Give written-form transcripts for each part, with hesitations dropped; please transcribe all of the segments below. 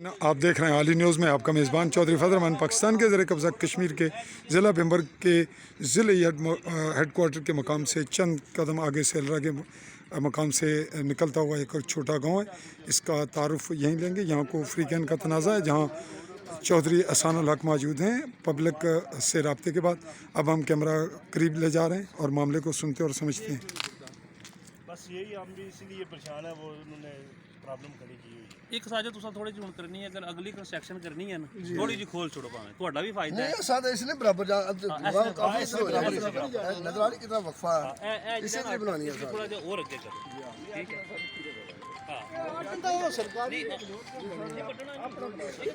आप देख रहे हैं आली न्यूज़ में आपका मेज़बान चौधरी फजल रहमान। पाकिस्तान के ज़र कब्ज़ा कश्मीर के ज़िला बेम्बर के ज़िले हेडकोार्टर के मकाम से चंद कदम आगे सेलरा के मकाम से निकलता हुआ एक छोटा गांव है। इसका तारुफ यहीं लेंगे। यहाँ को फ्रीकैन का तनाज़ा है, जहाँ चौधरी अहसानुल हक मौजूद हैं। पब्लिक से रब्ते के बाद अब हम कैमरा करीब ले जा रहे हैं और मामले को सुनते और समझते हैं। बस यही हम भी इसीलिए परेशान है, वो उन्होंने प्रॉब्लम खड़ी की हुई। एक साजा तुसा थोड़ी जी हुण करनी है, अगर अगली कंस्ट्रक्शन करनी है ना थोड़ी जी खोल छोड़ो भावें तुहाडा भी फायदा है। नहीं सादा इसलिए बराबर काफी नजर आ रही कितना वक्फा है, इसे लिए बनानी है थोड़ा जिहा और अगे करो, ठीक है। सरकारी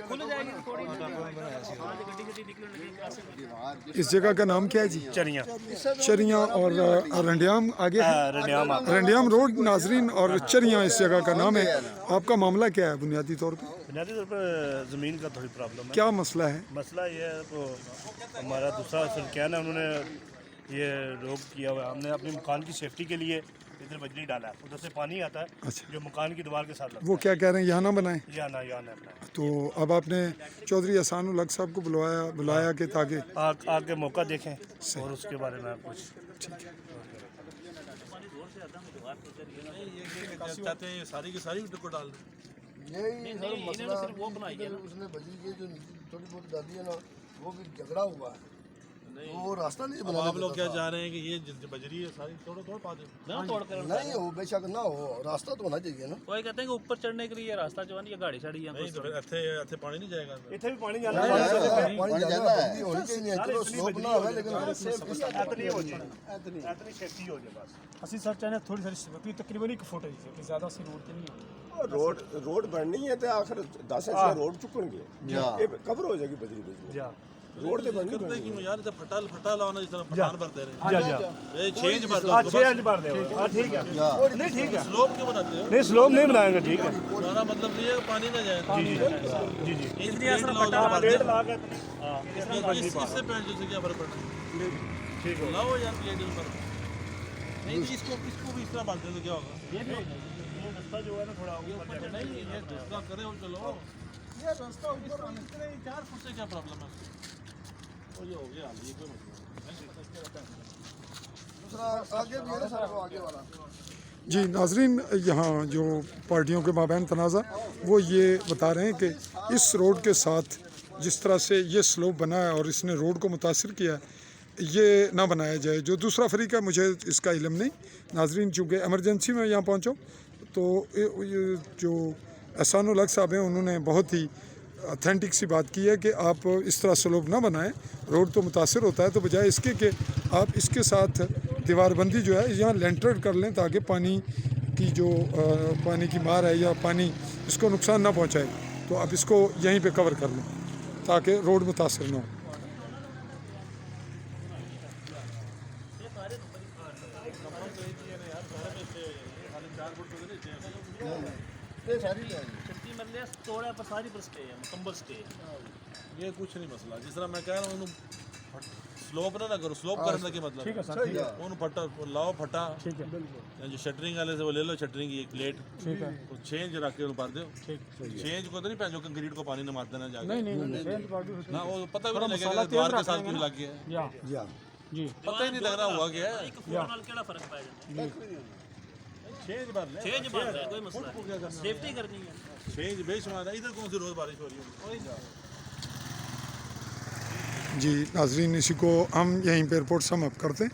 खुल जाएगी थोड़ी गड्डी निकलने लगी। इस जगह का नाम क्या है जी? चरियाँ चरियाँ और रंडियाम आगे रंडियाम रोड नाजरीन और चरियाँ इस जगह का नाम है। आपका मामला क्या है बुनियादी तौर पे? बुनियादी तौर पर ज़मीन का थोड़ी प्रॉब्लम है। क्या मसला है? मसला ये है, तो हमारा दूसरा सरकार है, उन्होंने ये रोक किया हुआ है। हमने अपने मकान की सेफ्टी के लिए इधर बजरी डाला है, उधर से पानी आता है। अच्छा, जो मकान की दीवार के साथ लगता वो क्या कह रहे हैं यहाँ ना बनाएं? है, यहाँ ना तो अब आपने चौधरी अहसानुल हक साहब को बुलाया कि ताकि आगे मौका देखें और उसके बारे में कुछ चाहते हैं सारी की सारी को डाल दें। यही सर मसला सिर्फ वो बनाई है ना। उसने बजरी की जो थोड़ी बहुत डाली है ना, वो भी झगड़ा हुआ है, वो रास्ता नहीं बना। आप लोग क्या चाह रहे हैं कि ये बजरी है सारी तोड़ पा दे? ना तोड़ कर नहीं हो, बेशक ना हो, रास्ता तो होना चाहिए ना। कोई कहते हैं कि ऊपर चढ़ने के लिए रास्ता जो है ना ये गाड़ी शाड़ी यहाँ नहीं तो फिर इत्थे पानी नहीं जाएगा अंदर। इतने भी पानी जाना पानी जाता है, होनी चाहिए, चलो स्लोप ना हो, लेकिन इतनी सेफ्टी हो जाए बस। ਅਸੀਂ ਸਰ ਚਾਹਨੇ ਥੋੜੀ ਸਾਰੀ ਤਕਰੀਬਨ 1 ਫੁੱਟ ਹੈ ਕਿ ਜ਼ਿਆਦਾ ਸੀ ਰੋਡ ਤੇ ਨਹੀਂ ਹੈ। रोड बननी है तो आखिर 10 इंच रोड चुकणगे ये कवर हो जाएगी बजरी रोड ते बननी करते कि यार इधर फटा लाओ ना, जिस तरह पठान भरते रहे। ये 6 इंच भर दो। 6 इंच भर दे। हां ठीक है, नहीं ठीक है। स्लोप क्यों बनाते हो? नहीं स्लोप नहीं बनाएंगे, ठीक है। हमारा मतलब ये है कि पानी ना जाए। जी इसलिए असर फटा प्लेट ला के हां इससे पेड़ जैसे क्या फर्क पड़ता है? ठीक है, लाओ यार प्लेट पर। नहीं इसको भी इस तरह बांध दे तो क्या होगा? ये रास्ता जो है ना थोड़ा ऊपर जाएगा। नहीं ये दूसरा करे और चलो ये रास्ता ऊपर 4 फुट से क्या प्रॉब्लम है? और ये हो गया हाल, ये कोई मतलब दूसरा आगे भी है ना सर, वो आगे वाला। जी नाजरीन, यहाँ जो पार्टियों के माबैन तनाज़ा वो ये बता रहे हैं कि इस रोड के साथ जिस तरह से ये स्लोप बना है और इसने रोड को मुतासिर किया है, ये ना बनाया जाए। जो दूसरा फरीक है मुझे इसका इल्म नहीं। नाजरीन चूँकि एमरजेंसी में यहाँ पहुँचो तो ये जो अहसानुल हक साहब हैं उन्होंने बहुत ही ऑथेंटिक सी बात की है कि आप इस तरह स्लोप ना बनाएं, रोड तो मुतासिर होता है। तो बजाय इसके कि आप इसके साथ दीवारबंदी जो है यहाँ लेंटर कर लें ताकि पानी की जो पानी की मार है या पानी इसको नुकसान ना पहुँचाए, तो आप इसको यहीं पे कवर कर लें ताकि रोड मुतासिर ना हो। ये सारी ले आई। छुट्टी मतलब तोड़ा पर सारी पर स्टे है, मुकम्मल स्टे है। ये कुछ नहीं मसला। जिस तरह मैं कह रहा हूँ स्लोप ना करो, स्लोप करने का मतलब ਠੀਕ ਹੈ ਸਰ, ਠੀਕ ਹੈ उन फटा लाओ फटा ਠੀਕ ਹੈ जो शटरिंग वाले से वो ले लो, शटरिंग की एक प्लेट ठीक है। 6 इंच रख के भर दो। 6 इंच को तो नहीं पहन जो कंक्रीट को पानी न मार देना जाके। ਨਹੀਂ ਨਹੀਂ ਸੇਂਟ ਪਾਰਟੀ ना वो पता भी नहीं लगेगा द्वार के साथ क्यों लग गया है। ਯਾ ਜੀ पता ही नहीं लग रहा हुआ क्या है। एक फोन नाल केड़ा फर्क पै जांदा? 6 इंच भर ले, 6 इंच भर है, कोई मसला नहीं, सेफ्टी करनी है। 6 इंच बेशुमार है। इधर कौन सी रोज बारिश हो रही है? जी नाजरीन, इसी को हम यहीं पर रिपोर्ट सम अप करते हैं।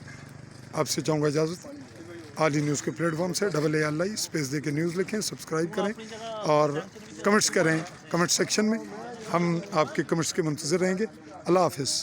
आपसे चाहूँगा इजाज़त। आली न्यूज़ के प्लेटफॉर्म से AAI स्पेस दे के न्यूज़ लिखें, सब्सक्राइब करें और कमेंट्स करें कमेंट सेक्शन में। हम आपके कमेंट्स के मुंतज़िर रहेंगे। अल्लाह हाफ़िज़।